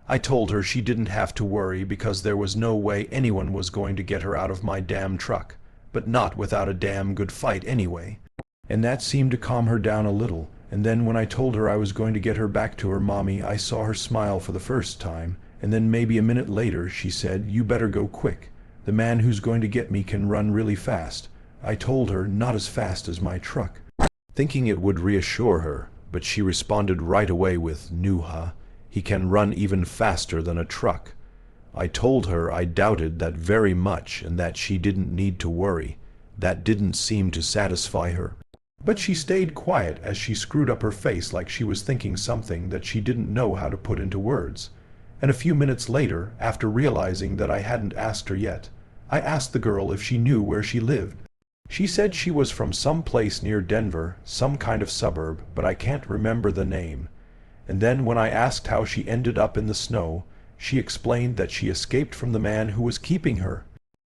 I told her she didn't have to worry because there was no way anyone was going to get her out of my damn truck, but not without a damn good fight anyway. And that seemed to calm her down a little, and then when I told her I was going to get her back to her mommy, I saw her smile for the first time, and then maybe a minute later she said, "You better go quick. The man who's going to get me can run really fast." I told her not as fast as my truck, thinking it would reassure her, but she responded right away with, "Nuha, he can run even faster than a truck." I told her I doubted that very much and that she didn't need to worry. That didn't seem to satisfy her. But she stayed quiet as she screwed up her face like she was thinking something that she didn't know how to put into words. And a few minutes later, after realizing that I hadn't asked her yet, I asked the girl if she knew where she lived. She said she was from some place near Denver, some kind of suburb, but I can't remember the name. And then when I asked how she ended up in the snow, she explained that she escaped from the man who was keeping her.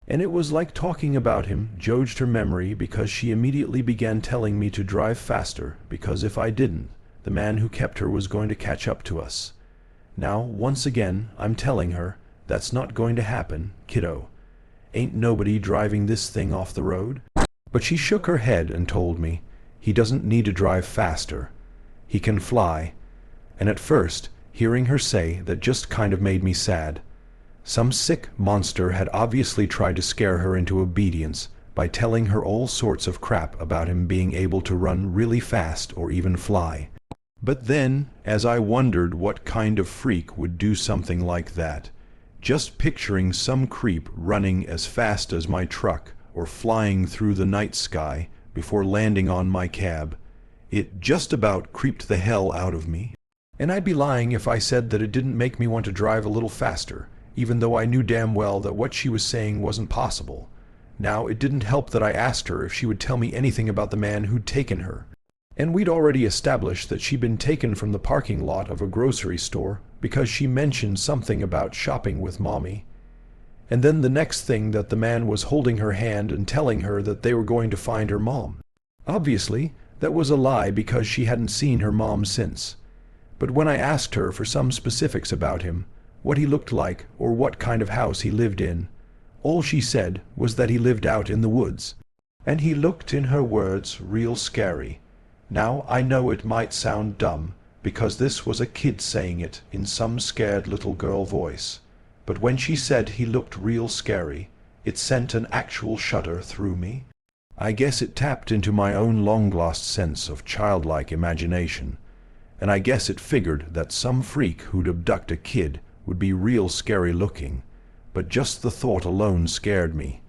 And it was like talking about him jogged her memory because she immediately began telling me to drive faster because if I didn't, the man who kept her was going to catch up to us. Now, once again, I'm telling her, that's not going to happen, kiddo. Ain't nobody driving this thing off the road. But she shook her head and told me, he doesn't need to drive faster. He can fly. And at first, hearing her say that just kind of made me sad. Some sick monster had obviously tried to scare her into obedience by telling her all sorts of crap about him being able to run really fast or even fly. But then, as I wondered what kind of freak would do something like that, just picturing some creep running as fast as my truck or flying through the night sky before landing on my cab, it just about creeped the hell out of me. And I'd be lying if I said that it didn't make me want to drive a little faster, even though I knew damn well that what she was saying wasn't possible. Now, it didn't help that I asked her if she would tell me anything about the man who'd taken her. And we'd already established that she'd been taken from the parking lot of a grocery store because she mentioned something about shopping with Mommy. And then the next thing that the man was holding her hand and telling her that they were going to find her mom. Obviously, that was a lie because she hadn't seen her mom since. But when I asked her for some specifics about him, what he looked like or what kind of house he lived in, all she said was that he lived out in the woods. And he looked, in her words, real scary. Now, I know it might sound dumb, because this was a kid saying it in some scared little girl voice. But when she said he looked real scary, it sent an actual shudder through me. I guess it tapped into my own long-lost sense of childlike imagination, and I guess it figured that some freak who'd abduct a kid would be real scary looking, but just the thought alone scared me.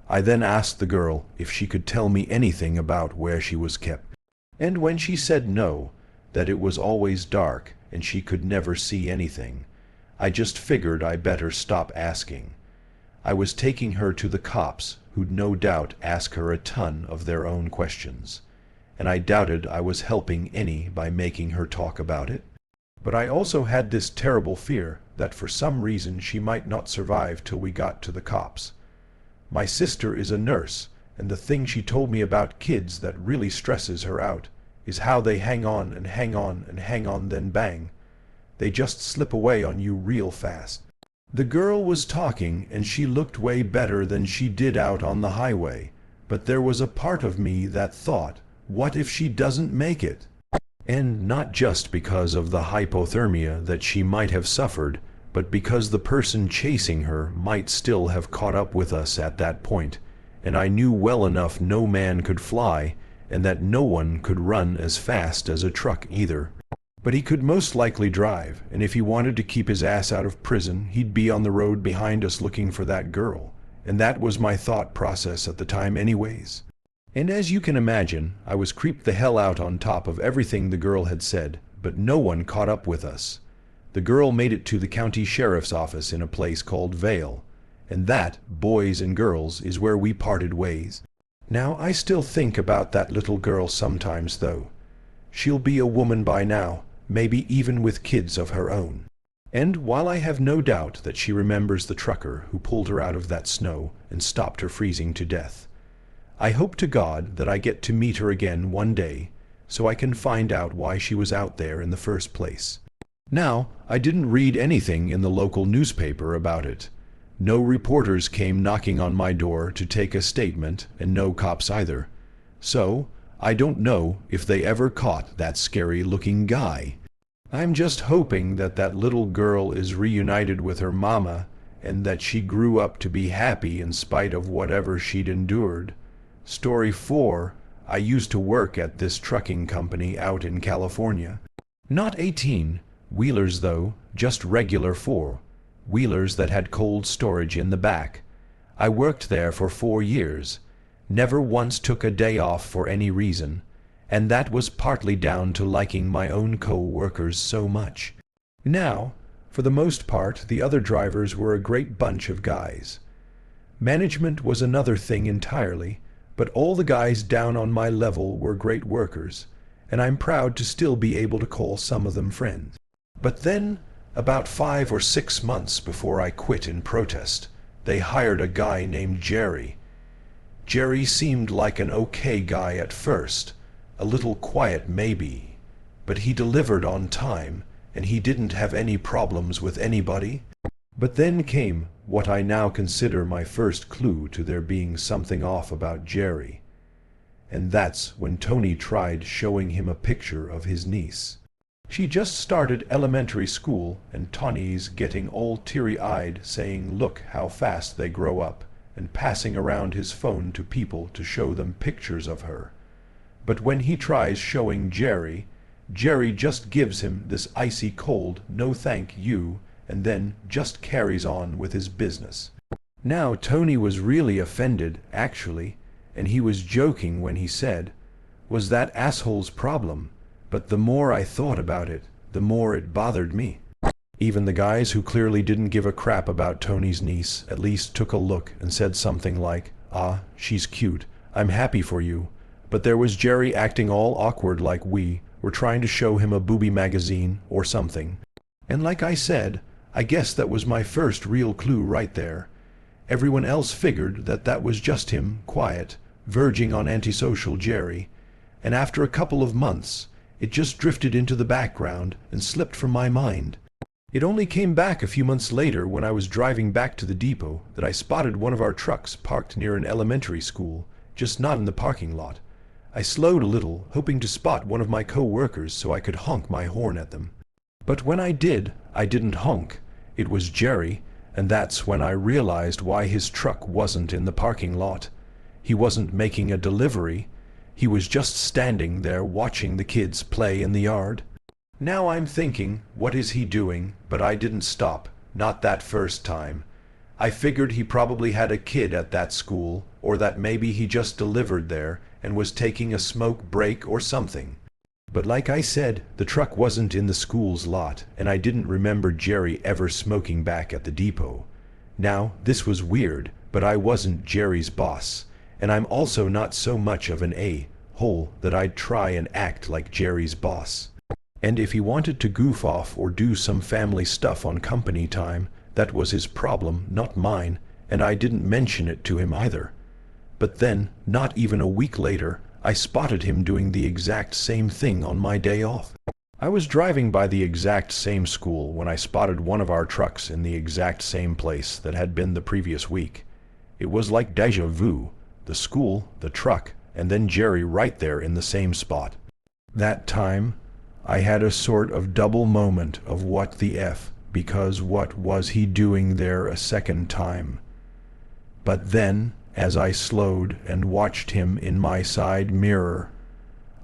I then asked the girl if she could tell me anything about where she was kept, and when she said no, that it was always dark and she could never see anything, I just figured I better stop asking. I was taking her to the cops, who'd no doubt ask her a ton of their own questions, and I doubted I was helping any by making her talk about it. But I also had this terrible fear that for some reason she might not survive till we got to the cops. My sister is a nurse, and the thing she told me about kids that really stresses her out is how they hang on and hang on and hang on, then bang, they just slip away on you real fast. The girl was talking, and she looked way better than she did out on the highway, but there was a part of me that thought, what if she doesn't make it? And not just because of the hypothermia that she might have suffered, but because the person chasing her might still have caught up with us at that point, and I knew well enough no man could fly, and that no one could run as fast as a truck either. But he could most likely drive, and if he wanted to keep his ass out of prison, he'd be on the road behind us looking for that girl, and that was my thought process at the time anyways. And as you can imagine, I was creeped the hell out on top of everything the girl had said, but no one caught up with us. The girl made it to the county sheriff's office in a place called Vale, and that, boys and girls, is where we parted ways. Now, I still think about that little girl sometimes, though. She'll be a woman by now, maybe even with kids of her own. And while I have no doubt that she remembers the trucker who pulled her out of that snow and stopped her freezing to death, I hope to God that I get to meet her again one day, so I can find out why she was out there in the first place. Now, I didn't read anything in the local newspaper about it. No reporters came knocking on my door to take a statement, and no cops either. So, I don't know if they ever caught that scary-looking guy. I'm just hoping that that little girl is reunited with her mama, and that she grew up to be happy in spite of whatever she'd endured. Story 4. I used to work at this trucking company out in California. Not 18-wheelers though, just regular 4-wheelers that had cold storage in the back. I worked there for 4 years. Never once took a day off for any reason, and that was partly down to liking my own co-workers so much. Now, for the most part, the other drivers were a great bunch of guys. Management was another thing entirely, but all the guys down on my level were great workers, and I'm proud to still be able to call some of them friends. But then, about 5 or 6 months before I quit in protest, they hired a guy named Jerry. Jerry seemed like an okay guy at first, a little quiet maybe, but he delivered on time, and he didn't have any problems with anybody. But then came what I now consider my first clue to there being something off about Jerry, and that's when Tony tried showing him a picture of his niece. She just started elementary school, and Tony's getting all teary-eyed saying, "Look how fast they grow up," and passing around his phone to people to show them pictures of her. But when he tries showing Jerry, Jerry just gives him this icy cold "no thank you," and then just carries on with his business. Now Tony was really offended, actually, and he was joking when he said, "Was that asshole's problem?" But the more I thought about it, the more it bothered me. Even the guys who clearly didn't give a crap about Tony's niece at least took a look and said something like, "Ah, she's cute, I'm happy for you." But there was Jerry acting all awkward like we were trying to show him a booby magazine or something. And like I said, I guess that was my first real clue right there. Everyone else figured that that was just him, quiet, verging on antisocial Jerry, and after a couple of months, it just drifted into the background and slipped from my mind. It only came back a few months later when I was driving back to the depot that I spotted one of our trucks parked near an elementary school, just not in the parking lot. I slowed a little, hoping to spot one of my co-workers so I could honk my horn at them. But when I did, I didn't honk. It was Jerry, and that's when I realized why his truck wasn't in the parking lot. He wasn't making a delivery. He was just standing there watching the kids play in the yard. Now I'm thinking, what is he doing? But I didn't stop, not that first time. I figured he probably had a kid at that school, or that maybe he just delivered there and was taking a smoke break or something. But like I said, the truck wasn't in the school's lot, and I didn't remember Jerry ever smoking back at the depot. Now, this was weird, but I wasn't Jerry's boss, and I'm also not so much of an a-hole that I'd try and act like Jerry's boss. And if he wanted to goof off or do some family stuff on company time, that was his problem, not mine, and I didn't mention it to him either. But then, not even a week later, I spotted him doing the exact same thing on my day off. I was driving by the exact same school when I spotted one of our trucks in the exact same place that had been the previous week. It was like déjà vu, the school, the truck, and then Jerry right there in the same spot. That time, I had a sort of double moment of what the F, because what was he doing there a second time? But then, as I slowed and watched him in my side mirror,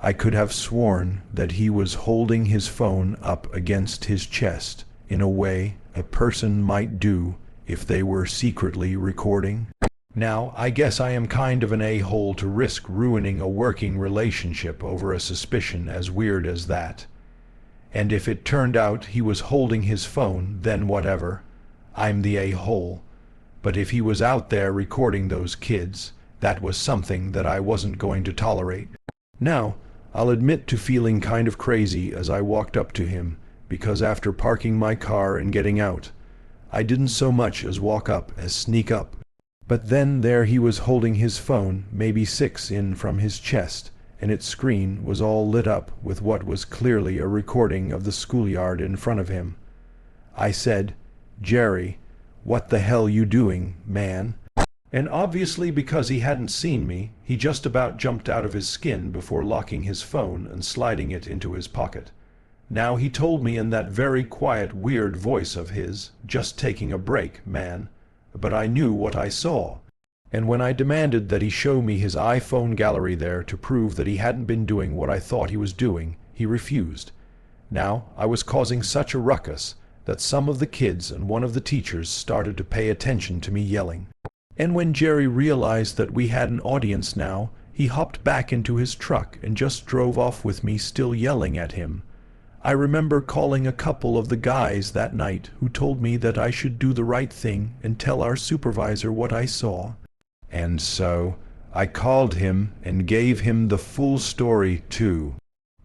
I could have sworn that he was holding his phone up against his chest in a way a person might do if they were secretly recording. Now, I guess I am kind of an a-hole to risk ruining a working relationship over a suspicion as weird as that. And if it turned out he was holding his phone, then whatever. I'm the a-hole. But if he was out there recording those kids, that was something that I wasn't going to tolerate. Now, I'll admit to feeling kind of crazy as I walked up to him, because after parking my car and getting out, I didn't so much as walk up as sneak up. But then there he was holding his phone, maybe 6 in from his chest, and its screen was all lit up with what was clearly a recording of the schoolyard in front of him. I said, "Jerry, what the hell you doing, man?" And obviously because he hadn't seen me, he just about jumped out of his skin before locking his phone and sliding it into his pocket. Now he told me in that very quiet, weird voice of his, "Just taking a break, man." But I knew what I saw. And when I demanded that he show me his iPhone gallery there to prove that he hadn't been doing what I thought he was doing, he refused. Now I was causing such a ruckus that some of the kids and one of the teachers started to pay attention to me yelling. And when Jerry realized that we had an audience now, he hopped back into his truck and just drove off with me still yelling at him. I remember calling a couple of the guys that night who told me that I should do the right thing and tell our supervisor what I saw. And so I called him and gave him the full story too.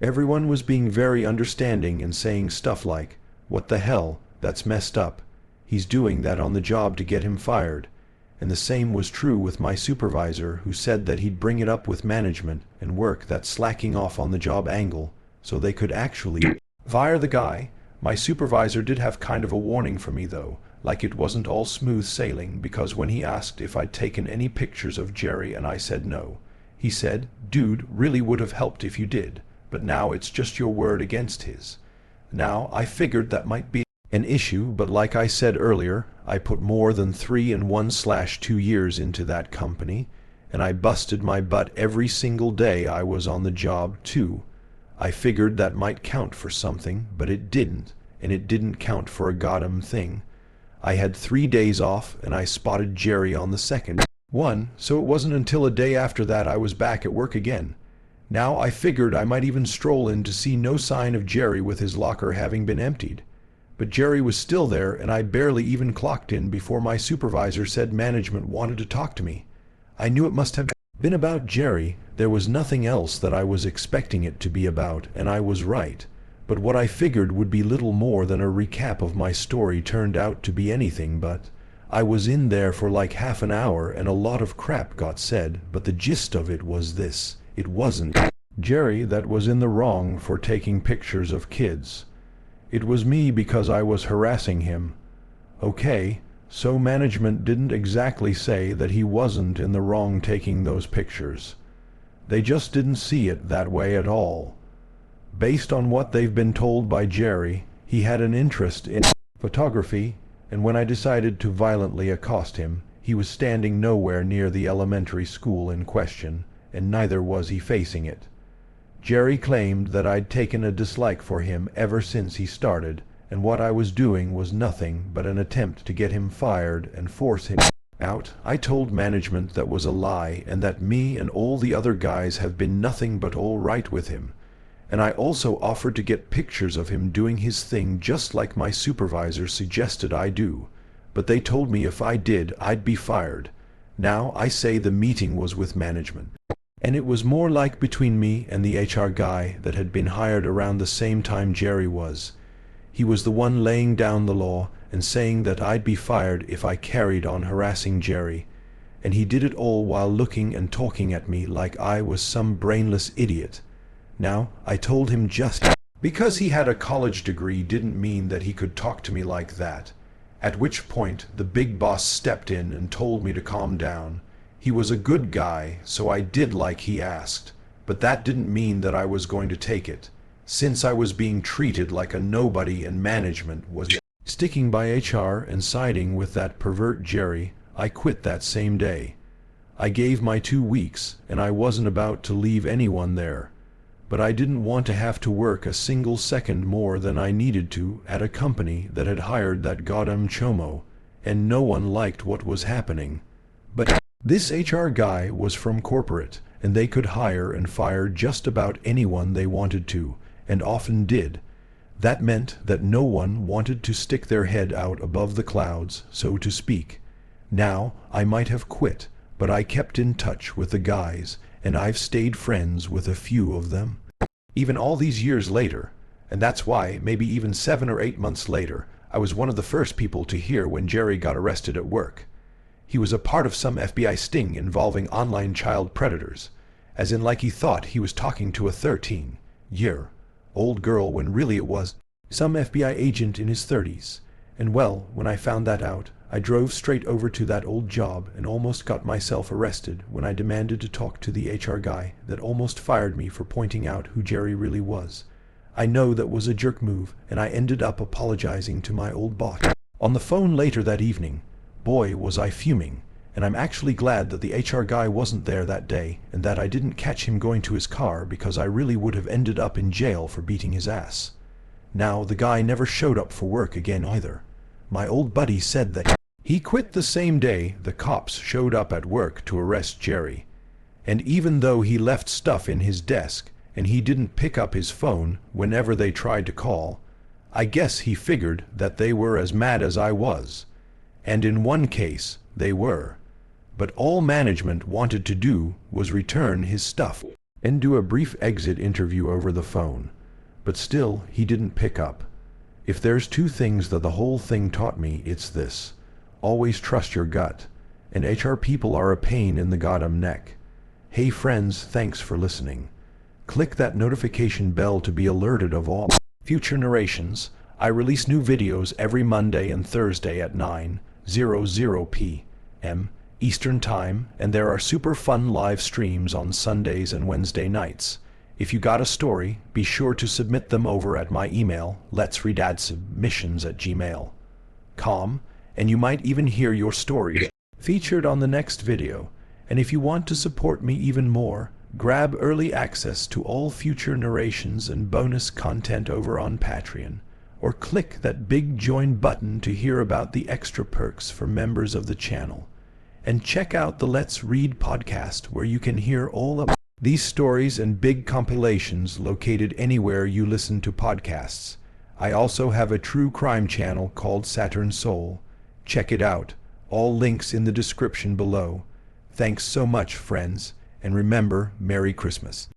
Everyone was being very understanding and saying stuff like, "What the hell, that's messed up. He's doing that on the job to get him fired." And the same was true with my supervisor, who said that he'd bring it up with management and work that slacking off on the job angle so they could actually fire the guy. My supervisor did have kind of a warning for me though, like it wasn't all smooth sailing, because when he asked if I'd taken any pictures of Jerry and I said no, he said, "Dude, really would have helped if you did, but now it's just your word against his." Now I figured that might be an issue, but like I said earlier, I put more than 3 and 1/2 years into that company, and I busted my butt every single day I was on the job too. I figured that might count for something, but it didn't, and it didn't count for a goddamn thing. I had 3 days off, and I spotted Jerry on the second one, so it wasn't until a day after that I was back at work again. Now I figured I might even stroll in to see no sign of Jerry with his locker having been emptied. But Jerry was still there, and I barely even clocked in before my supervisor said management wanted to talk to me. I knew it must have been about Jerry. There was nothing else that I was expecting it to be about, and I was right. But what I figured would be little more than a recap of my story turned out to be anything but. I was in there for like half an hour and a lot of crap got said, but the gist of it was this. It wasn't Jerry that was in the wrong for taking pictures of kids. It was me because I was harassing him. Okay, so management didn't exactly say that he wasn't in the wrong taking those pictures. They just didn't see it that way at all. Based on what they've been told by Jerry, he had an interest in photography, and when I decided to violently accost him, he was standing nowhere near the elementary school in question, and neither was he facing it. Jerry claimed that I'd taken a dislike for him ever since he started, and what I was doing was nothing but an attempt to get him fired and force him out. I told management that was a lie, and that me and all the other guys have been nothing but all right with him. And I also offered to get pictures of him doing his thing just like my supervisor suggested I do. But they told me if I did, I'd be fired. Now I say the meeting was with management. And it was more like between me and the HR guy that had been hired around the same time Jerry was. He was the one laying down the law and saying that I'd be fired if I carried on harassing Jerry. And he did it all while looking and talking at me like I was some brainless idiot. Now, I told him just because he had a college degree didn't mean that he could talk to me like that. At which point, the big boss stepped in and told me to calm down. He was a good guy, so I did like he asked, but that didn't mean that I was going to take it. Since I was being treated like a nobody and management was sticking by HR and siding with that pervert Jerry, I quit that same day. I gave my 2 weeks, and I wasn't about to leave anyone there. But I didn't want to have to work a single second more than I needed to at a company that had hired that goddamn chomo, and no one liked what was happening. But this HR guy was from corporate, and they could hire and fire just about anyone they wanted to, and often did. That meant that no one wanted to stick their head out above the clouds, so to speak. Now, I might have quit, but I kept in touch with the guys, and I've stayed friends with a few of them. Even all these years later, and that's why, maybe even 7 or 8 months later, I was one of the first people to hear when Jerry got arrested at work. He was a part of some FBI sting involving online child predators, as in like he thought he was talking to a 13-year-old girl when really it was some FBI agent in his 30s. And well, when I found that out, I drove straight over to that old job and almost got myself arrested when I demanded to talk to the HR guy that almost fired me for pointing out who Jerry really was. I know that was a jerk move, and I ended up apologizing to my old boss. On the phone later that evening, boy was I fuming, and I'm actually glad that the HR guy wasn't there that day and that I didn't catch him going to his car, because I really would have ended up in jail for beating his ass. Now, the guy never showed up for work again either. My old buddy said that he quit the same day the cops showed up at work to arrest Jerry. And even though he left stuff in his desk and he didn't pick up his phone whenever they tried to call, I guess he figured that they were as mad as I was. And in one case, they were. But all management wanted to do was return his stuff and do a brief exit interview over the phone. But still, he didn't pick up. If there's 2 things that the whole thing taught me, it's this. Always trust your gut. And HR people are a pain in the goddamn neck. Hey friends, thanks for listening. Click that notification bell to be alerted of all future narrations. I release new videos every Monday and Thursday at 9:00 p.m. Eastern Time, and there are super fun live streams on Sundays and Wednesday nights. If you got a story, be sure to submit them over at my email, letsreadadsubmissions@gmail.com, and you might even hear your story featured on the next video. And if you want to support me even more, grab early access to all future narrations and bonus content over on Patreon, or click that big join button to hear about the extra perks for members of the channel. And check out the Let's Read podcast, where you can hear all of these stories and big compilations located anywhere you listen to podcasts. I also have a true crime channel called Saturn Soul. Check it out. All links in the description below. Thanks so much, friends, and remember, Merry Christmas.